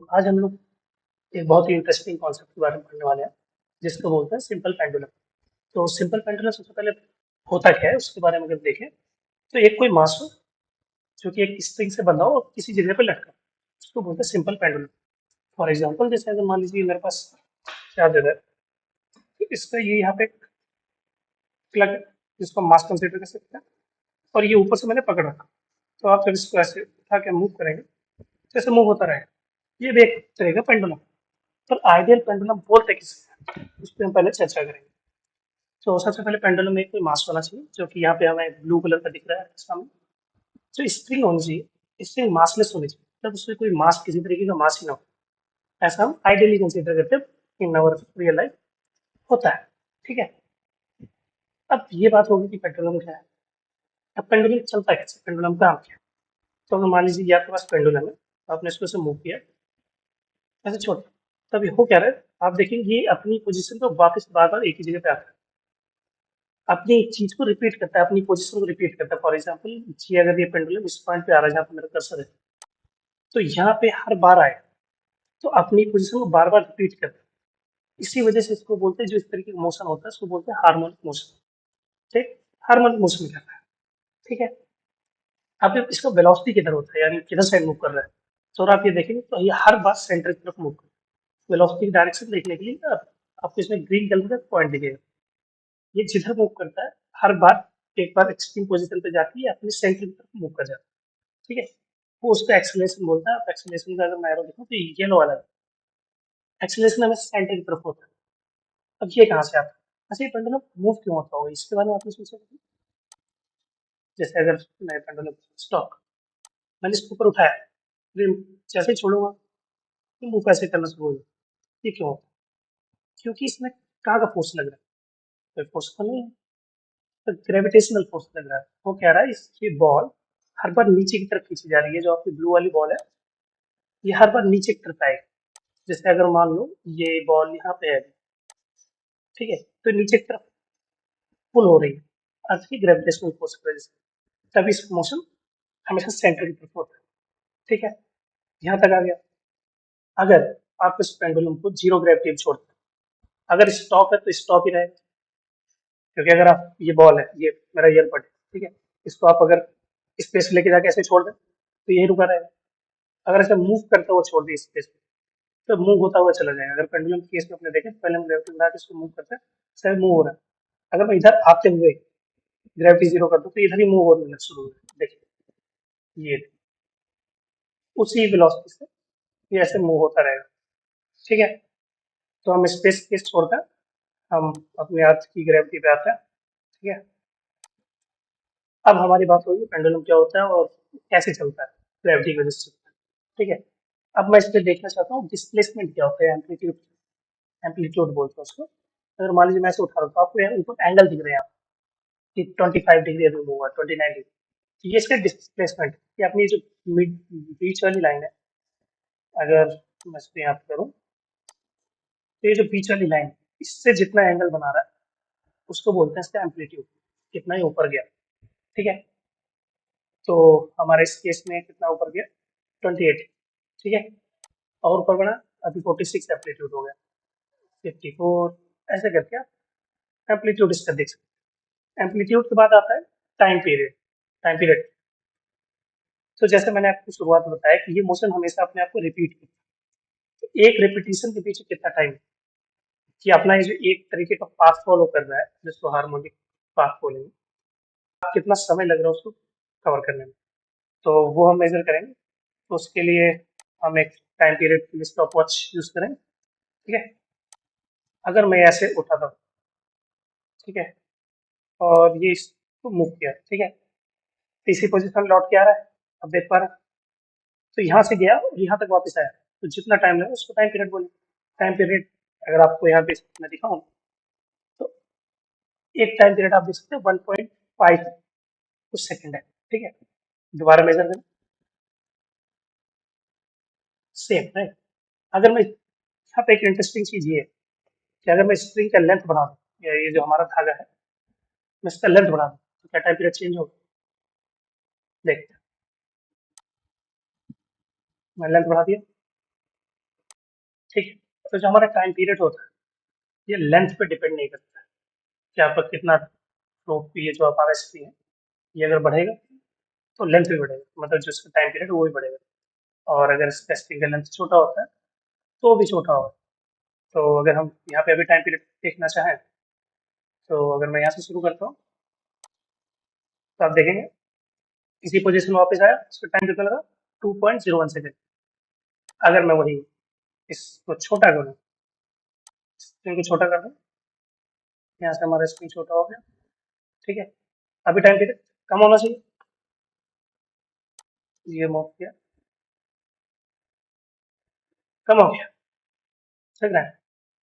आज हम लोग एक बहुत ही इंटरेस्टिंग कॉन्सेप्ट के बारे में पढ़ने वाले हैं जिसको बोलते हैं सिंपल पेंडुलम। तो सिंपल पेंडुलम सबसे पहले होता क्या है उसके बारे में अगर देखें तो एक कोई मास हो जो कि एक स्ट्रिंग से बंधा हो और किसी जगह पे लटका हो, उसको बोलते हैं सिंपल पेंडुलम। फॉर एग्जाम्पल जैसे अगर मान लीजिए मेरे पास क्या दे रहा है, तो इसका ये यहाँ पे प्लग जिसको मास कंसीडर कर सकते हैं और ये ऊपर से मैंने पकड़ रखा। तो आप जब इसको ऐसे उठा के मूव करेंगे तो ऐसे मूव होता रहेगा। ये भी एक तरह का पेंडुलम। पर आइडियल पेंडुलम बोलते किसे, उस पर हम पहले चर्चा करेंगे। तो सबसे पहले पेंडुलम में कोई मास होना चाहिए जो कि यहाँ पे हमें ब्लू कलर का दिख रहा है सामने। जो स्प्रिंग होनी चाहिए, स्प्रिंग मासलेस होनी चाहिए, मतलब उसमें कोई मास किसी तरीके का मास ही ना हो। ऐसा हम आइडियली कंसिडर करते हैं इन आवर रियल लाइफ होता है। ठीक है। अब ये बात होगी कि पेंडुलम क्या है। अब पेंडुलम चलता है कैसे, पेंडुलम का काम क्या है। तो अगर मान लीजिए ये आपके पास पेंडुलम है, आपने इसको ऐसे मूव किया, ऐसे छोड़, तब ये हो क्या रहा है, आप देखेंगे ये अपनी पोजीशन पे वापस बार बार एक ही जगह पे आता है, अपनी चीज को रिपीट करता है, अपनी पोजीशन को रिपीट करता है। फॉर एग्जाम्पल ये अगर ये पेंडुलम इस पॉइंट पे आ रहा है जहाँ पे मेरा कर्सर है, तो यहाँ पे हर बार आए तो अपनी पोजीशन को बार बार रिपीट करता है। इसी वजह से इसको बोलते हैं, जो इस तरीके का मोशन होता है इसको बोलते हैं हार्मोनिक मोशन। ठीक, हार्मोनिक मोशन कहता है। ठीक है। अब जब इसका वेलोसिटी किधर होता है, यानी किधर साइड मूव कर रहा है, तो अगर आप ये देखेंगे तो ये हर बार सेंटर की तरफ मूव कर रहा है। वेलोसिटी की डायरेक्शन देखने के लिए आपको इसमें ग्रीन कलर का पॉइंट दिखेगा। ये जिधर मूव करता है हर बार, एक बार एक्सट्रीम पोजीशन पे जाती है अपने सेंटर की तरफ मूव कर जाता है। ठीक है। वो उसको एक्सेलरेशन बोलता है। आप एक्सेलरेशन का अगर मैं एरो देखूं तो येलो वाला एक्सेलरेशन हमें सेंटर की तरफ होता है। अब ये कहाँ से आता है, अच्छा ये पेंडुलम मूव क्यों होता होगा, इसके बारे में आपने सोचा कभी? जैसे अगर मैं पेंडुलम स्टॉक, मैंने इसके ऊपर उठाया, फिर जैसे ही छोड़ूंगा तो मूव कैसे करना शुरू हो जाए। ये क्यों होता है? क्योंकि इसमें कहाँ का फोर्स लग रहा है, कोई फोर्स तो नहीं है, तो ग्रेविटेशनल फोर्स लग रहा है। वो कह रहा है इसकी बॉल हर बार नीचे की तरफ खींची जा रही है। जो आपकी ब्लू वाली बॉल है ये हर बार नीचे की तरफ आएगी। जैसे अगर मान लो ये बॉल यहाँ पे है, ठीक है, तो नीचे की तरफ पुल हो रही है अर्थ की ग्रेविटेशनल फोर्स की वजह से, तभी इसका मोशन हमेशा सेंटर की तरफ होता है। ठीक है। यहाँ तक आ गया। अगर आप इस पेंडुलम को जीरो ग्रेविटी छोड़ते हैं, अगर स्टॉप है तो स्टॉप ही रहेगा। क्योंकि अगर आप, ये बॉल है, ये मेरा ईयरबड है, ठीक है, इसको आप अगर स्पेस लेके जाके ऐसे छोड़ दें तो यही रुका रहेगा। अगर ऐसे मूव करते हुए छोड़ दिए स्पेस में तो मूव होता हुआ चला जाएगा। अगर पेंडुलम केस में अपने देखें, पहले हम ग्रेविटी बढ़ा के इसको मूव करते हैं, सर मूव हो रहा है। अगर मैं इधर आते हुए ग्रेविटी जीरो कर दूं तो इधर ही मूव होने लग शुरू हो जाए। देखिए ये उसी वेलोसिटी से ये ऐसे मूव होता रहेगा। ठीक है। तो हम स्पेस केस छोड़कर हम अपने अर्थ की ग्रेविटी पे आते हैं। ठीक है। अब हमारी बात होगी पेंडुलम क्या होता है और कैसे चलता है, ग्रेविटी की वजह से चलता है। ठीक है। अब मैं इस पे देखना चाहता हूँ डिस्प्लेसमेंट क्या होता है, एम्पलीट्यूड, एम्पलीट्यूड बोलते हैं उसको। अगर मान लीजिए मैं ऐसे उठा रहा हूँ तो आपको यहाँ ऊपर एंगल दिख रहे हैं कि 25 डिग्री अभी मूव हुआ, 29 डिग्री। तो ये इसका डिस्प्लेसमेंट, ये अपनी जो मिड बीच वाली लाइन है, अगर मैं इस पे यहाँ पे करूँ तो ये जो बीच वाली लाइन, इससे जितना एंगल बना रहा है उसको बोलते हैं इसका एम्पलीट्यूड, कितना ही ऊपर गया। ठीक है। तो हमारे इस केस में कितना ऊपर गया, 28। ठीक है। और ऊपर बढ़ा, अभी 46 एम्पलीट्यूड हो गया, 54, ऐसे करके आप एम्पलीट्यूड इसका देख सकते हैं। एम्पलीट्यूड के बाद आता है टाइम पीरियड। टाइम पीरियड, तो जैसे मैंने आपको शुरुआत में बताया कि ये मोशन हमेशा अपने आप को रिपीट करता है। तो एक रिपीटिशन के पीछे कितना टाइम, कि अपना ये जो एक तरीके का पाथ फॉलो कर रहा है जिसको हार्मोनिक पाथ बोलेंगे, कितना समय लग रहा है उसको कवर करने में, तो वो हम मेजर करेंगे। तो उसके लिए हम एक टाइम पीरियड के लिए स्टॉप वॉच यूज करें। ठीक है। अगर मैं ऐसे उठाता हूँ, ठीक है, और ये इसको मूव किया, ठीक है, तीसरी पोजीशन लौट के आ रहा है, अब देख पा रहे हैं, तो यहाँ से गया और यहाँ तक वापस आया, तो जितना टाइम लगा उसको टाइम पीरियड बोले। टाइम पीरियड अगर आपको यहाँ पे मैं दिखाऊँ तो एक टाइम पीरियड आप देख सकते हैं 1.5 कुछ सेकंड है। ठीक है। दोबारा मेजर करें, सेम है। अगर मैं यहाँ पे एक इंटरेस्टिंग चीज ये है कि अगर मैं स्ट्रिंग का लेंथ बढ़ा दूँ, या ये जो हमारा धागा है मैं इसका लेंथ बढ़ा दूँ, तो क्या टाइम पीरियड चेंज होगा, देखते हैं। मैं लेंथ बढ़ा दिया, ठीक है। तो जो हमारा टाइम पीरियड होता है ये लेंथ पे डिपेंड नहीं करता है कि आपका कितना फ्लो ये जो हमारा स्क्रीन है ये अगर बढ़ेगा तो लेंथ भी बढ़ेगा, मतलब जो इसका टाइम पीरियड है वो भी बढ़ेगा। और अगर इसका स्क्रीन का लेंथ छोटा होता है तो वो भी छोटा होगा। तो अगर हम यहाँ पे अभी टाइम पीरियड देखना चाहें तो अगर मैं यहाँ से शुरू करता हूँ तो आप देखेंगे इसी पोजीशन में वापस आया, इसका टाइम कितना लगा 2.01 सेकेंड। अगर मैं वही इसको छोटा करूँ, स्क्रीन को छोटा कर दूँ, यहाँ से हमारा स्क्रीन छोटा हो गया। ठीक है, अभी टाइम पीरियड कम होना चाहिए, ये मूव किया, कम हो गया। ठीक है,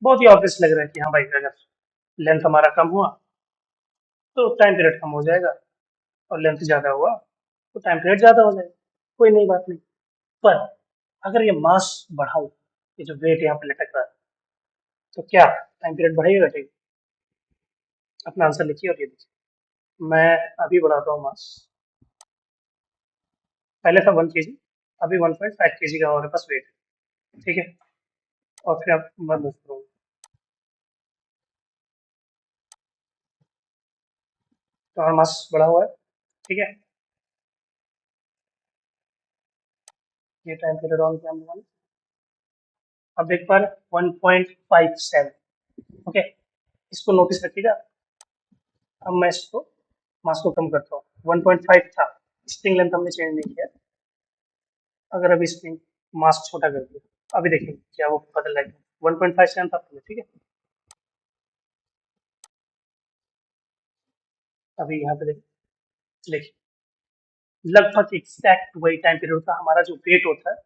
बहुत ही ऑब्वियस लग रहा है कि हाँ भाई अगर लेंथ हमारा कम हुआ तो टाइम पीरियड कम हो जाएगा, और लेंथ ज़्यादा हुआ तो टाइम पीरियड ज़्यादा हो जाएगा। कोई नई बात नहीं। पर अगर ये मास बढ़ाऊं, ये जो वेट यहाँ पे लटक रहा है, तो क्या टाइम पीरियड बढ़ेगा घटेगा? अपना आंसर लिखिए और ये देखिए। मैं अभी बढ़ाता हूँ मास, पहले था 1 kg, अभी 1.5 kg का हमारे पास वेट है। ठीक है, और फिर आप मैं मूव करूँगा, तो हमारा मास बढ़ा हुआ है। ठीक है, ये टाइम पीरियड ऑन किया हमने, अब देख पा रहे 1.57। ओके, इसको नोटिस रखिएगा। अब मैं इसको मास को कम करता हूँ, 1.5 था, स्ट्रिंग लेंथ हमने चेंज नहीं किया। अगर अभी स्ट्रिंग मास छोटा कर दिया, अभी देखेंगे क्या वो बदल जाएगा। 1.57 था पहले, ठीक है, अभी यहाँ पे देखिए लगभग एग्जैक्ट वही टाइम पीरियड होता है। हमारा जो वेट होता है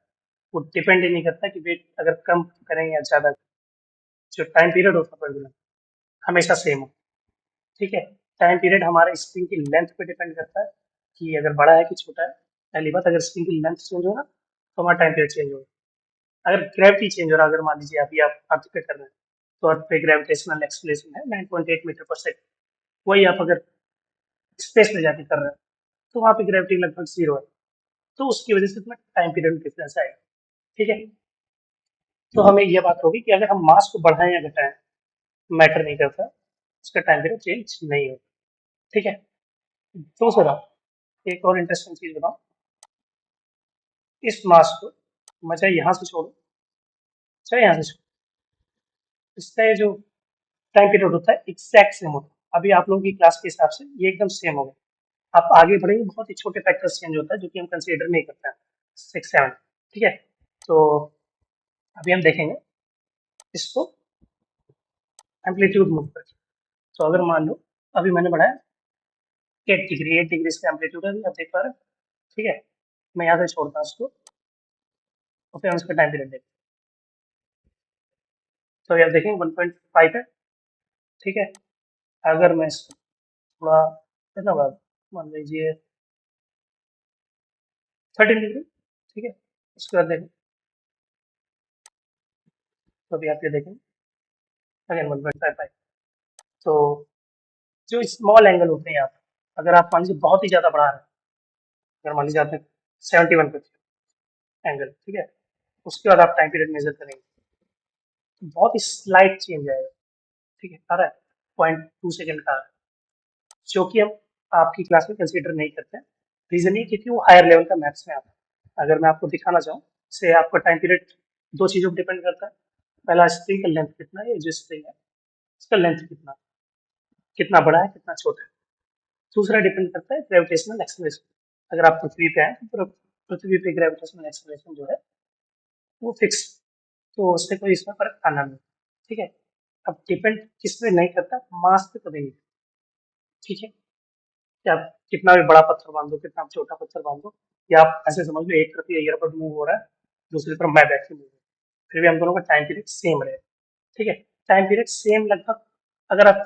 वो डिपेंड ही नहीं करता कि वेट अगर कम करें या ज्यादा, जो टाइम पीरियड होता है पर्टिकुलर हमेशा सेम हो। ठीक है, टाइम पीरियड हमारे स्प्रिंग की लेंथ पे डिपेंड करता है कि अगर बड़ा है कि छोटा है। पहली बात, अगर स्प्रिंग की लेंथ चेंज होगा तो हमारा टाइम पीरियड चेंज होगा। अगर ग्रेविटी चेंज हो रहा है, अगर मान लीजिए अभी आप अर्थ पे कर रहे हैं तो अर्थ पे ग्रेविटेशनल एक्सलेशन है 9.8 मीटर पर सेकेंड, वही आप अगर स्पेस में जाके कर रहे हैं तो वहाँ पे ग्रेविटी लगभग जीरो है, तो उसकी वजह से तुम्हें टाइम पीरियड डिफरेंस आएगा। ठीक है, तो हमें यह बात होगी कि अगर हम मास को बढ़ाएं या घटाएं मैटर नहीं करता, उसका टाइम पीरियड चेंज नहीं होगा। ठीक है, दूसरा एक और इंटरेस्टिंग चीज बताऊं, इस मास को मैं चाहे यहाँ से छोड़ू चाहे यहाँ से छोड़ू, इसका ये जो टाइम पीरियड होता है एग्जैक्ट सेम होता है। अभी आप लोगों की क्लास के हिसाब से ये एकदम सेम होगा। आप आगे बढ़ेंगे बहुत ही छोटे फैक्टर्स चेंज होता है जो कि हम कंसीडर नहीं करते हैं, 6 7। ठीक है, तो अभी हम देखेंगे इसको एम्पलीट्यूड मूव करके। तो अगर मान लो अभी मैंने बढ़ाया 8 डिग्री, 8 डिग्री इसका एम्पलीट्यूड है, अभी आप देख पा रहे हैं। ठीक है, मैं यहाँ से छोड़ता हूँ इसको और फिर हम इसका टाइम पीरियड देखते हैं। तो यहाँ देखेंगे 1.5 है। ठीक है, अगर मैं इसको थोड़ा कितना बड़ा मान लीजिए 13 डिग्री। ठीक है, उसके बाद देखें तो अभी आप ये देखें अगेन 1.55। तो जो स्मॉल एंगल होते हैं यहाँ पे, अगर आप मान लीजिए बहुत ही ज़्यादा बढ़ा रहे हैं, अगर मान लीजिए आपने 71 पे एंगल, ठीक है, उसके बाद आप टाइम पीरियड मेजर करेंगे तो बहुत ही स्लाइट चेंज आएगा। ठीक है, आ रहा है 0.2 सेकेंड का आ रहा है, जो कि हम आपकी क्लास में कंसीडर नहीं करते हैं। रीजन ये क्योंकि वो हायर लेवल का मैथ्स में आता है। अगर मैं आपको दिखाना चाहूँ, से आपका टाइम पीरियड दो चीज़ों पर डिपेंड करता है। पहला, स्प्रिंग का लेंथ कितना है, ये जो स्प्रिंग है इसका लेंथ कितना, कितना बड़ा है कितना छोटा है। दूसरा डिपेंड करता है ग्रेविटेशनल एक्सेलरेशन। अगर आप पृथ्वी पे हैं तो पृथ्वी पे ग्रेविटेशनल एक्सेलरेशन जो है वो फिक्स, तो उससे कोई इसमें फर्क आना नहीं। ठीक है, अब डिपेंड किस पे नहीं करता, मास पे कभी नहीं। ठीक है, कि आप कितना भी बड़ा पत्थर बांध दो, कितना भी छोटा पत्थर बांध दो, या आप ऐसे समझ लो एक तरफ ये एयरपोर्ट मूव हो रहा है, दूसरी तरफ मैं बैठ के मूव हो रहा हूँ, फिर भी हम दोनों का टाइम पीरियड सेम रहेगा। ठीक है, टाइम पीरियड सेम लगभग, अगर आप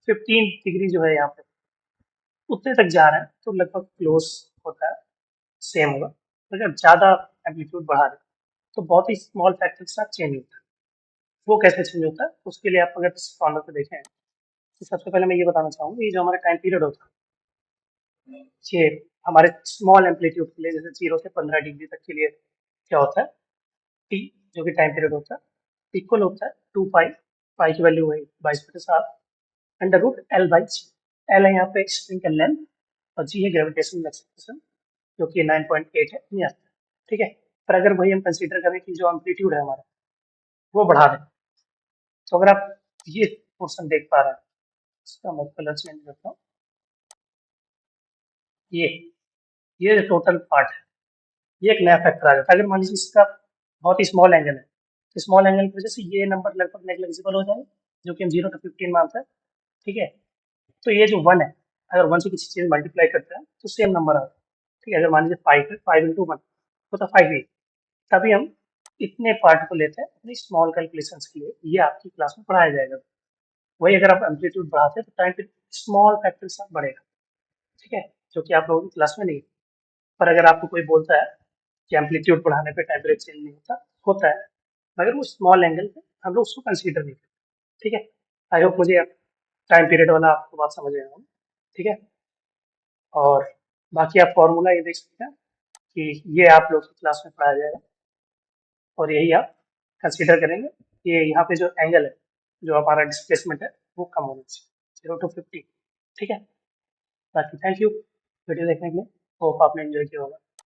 15 डिग्री जो है यहाँ पे उतने तक जा रहे हैं तो लगभग क्लोज होता है, सेम होगा। अगर ज़्यादा एम्पलीट्यूड बढ़ा रहे हैं तो बहुत ही स्मॉल फैक्टर के साथ चेंज होता है। वो कैसे चेंज होता है उसके लिए आप अगर इस फॉर्मूला को देखें तो सबसे पहले मैं ये बताना चाहूँगा, ये जो हमारा टाइम पीरियड होता है ये हमारे स्मॉल एम्पलीट्यूड के लिए, जैसे 0 से 15 डिग्री तक के लिए क्या होता है, टी, जो कि टाइम पीरियड होता है, इक्वल होता है 2 पाई, पाई की वैल्यू वही 22/7 under root L by g. L है यहाँ पे स्ट्रिंग का लेंथ और जी है ग्रेविटेशनल एक्सेलरेशन जो कि 9.8 है नहीं आता। ठीक है, पर अगर वही हम कंसीडर करें कि जो एम्पलीट्यूड है हमारा वो बढ़ा दें, तो अगर आप ये पोर्शन देख पा रहे हैं, इसका मैं कलर चेंज करता हूँ, ये ये टोटल पार्ट है, ये एक नया फैक्टर आ जाता है। अगर मान लीजिए इसका बहुत ही स्मॉल एंगल है, तो स्मॉल एंगल की वजह से ये नंबर लगभग नेग्लिजिबल हो जाएगा, जो कि हम 0 to 15 मानते हैं। ठीक है, तो ये जो 1 है, अगर 1 से किसी चीज़ मल्टीप्लाई करते हैं तो सेम नंबर आता है। ठीक है, अगर मान लीजिए 5 है, 5 into 1 तो 5 ही, तभी हम इतने पार्ट को लेते हैं अपनी स्मॉल कैलकुलेशंस के लिए, ये आपकी क्लास में पढ़ाया जाएगा। वही अगर आप एम्पलीट्यूड बढ़ाते हैं तो टाइम पे स्मॉल फैक्टर के साथ बढ़ेगा। ठीक है, जो कि आप लोगों की क्लास में नहीं है। पर अगर आपको कोई बोलता है कि एम्पलीट्यूड बढ़ाने पे टेम्परेचर चेंज नहीं होता, होता है, मगर वो स्मॉल एंगल पे हम लोग उसको कंसीडर नहीं करते। ठीक है, आई होप मुझे टाइम पीरियड वाला आपको बात समझ आया होगा। ठीक है, और बाकी आप फॉर्मूला ये देख सकते हैं कि ये आप लोग की क्लास में पढ़ाया जाएगा और यही आप कंसीडर करेंगे कि यहाँ पे जो एंगल है, जो हमारा डिस्प्लेसमेंट है, वो कम होना चाहिए 0 to 50। ठीक है, बाकी थैंक यू वीडियो देखने के लिए, होप आपने एंजॉय किया होगा।